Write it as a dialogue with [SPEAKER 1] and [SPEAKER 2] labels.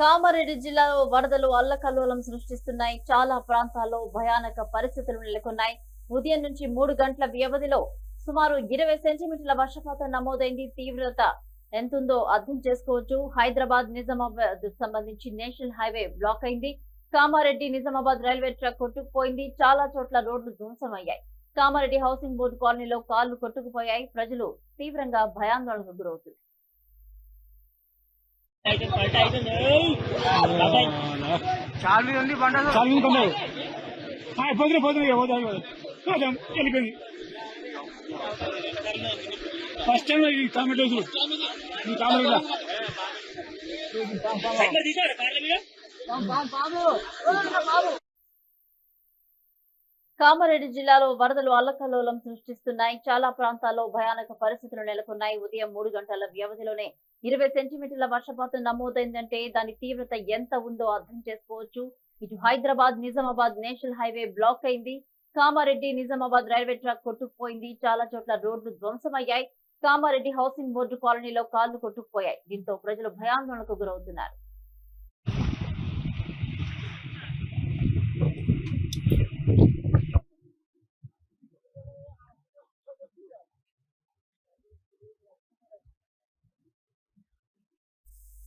[SPEAKER 1] కామారెడ్డి జిల్లాలో వరదలు అల్లకల్లోలం సృష్టిస్తున్నాయి. చాలా ప్రాంతాల్లో భయానక పరిస్థితులు నెలకొన్నాయి. ఉదయం నుంచి 3 గంటల వ్యవధిలో సుమారు 20 సెంటీమీటర్ల వర్షపాతం నమోదైంది. తీవ్రత ఎంతుందో అర్థం చేసుకోవచ్చు. హైదరాబాద్ నిజామాబాద్ సంబంధించి నేషనల్ హైవే బ్లాక్ అయింది. కామారెడ్డి నిజామాబాద్ రైల్వే ట్రాక్ కొట్టుకుపోయింది. చాలా చోట్ల రోడ్లు ధ్వంసమయ్యాయి. కామారెడ్డి హౌసింగ్ బోర్డు కాలనీలో కార్లు కొట్టుకుపోయాయి. ప్రజలు తీవ్రంగా భయాందోళనకు గురవుతున్నారు.
[SPEAKER 2] ఫస్ట్ టైం కామెంట్
[SPEAKER 1] కామారెడ్డి జిల్లాలో వరదలు అల్లకల్లోలం సృష్టిస్తున్నాయి. చాలా ప్రాంతాల్లో భయానక పరిస్థితులు నెలకొన్నాయి. ఉదయం 3 గంటల వ్యవధిలోనే 20 సెంటీమీటర్ల వర్షపాతం నమోదైందంటే దాని తీవ్రత ఎంత ఉందో అర్థం చేసుకోవచ్చు. ఇటు Hyderabad Nizamabad national highway block అయింది. కామారెడ్డి నిజామాబాద్ రైల్వే ట్రాక్ కొట్టుకుపోయింది. చాలా చోట్ల రోడ్లు ధ్వంసమయ్యాయి. కామారెడ్డి హౌసింగ్ బోర్డు కాలనీలో కార్లు కొట్టుకుపోయాయి. దీంతో ప్రజలు భయాందోళనకు గురవుతున్నారు.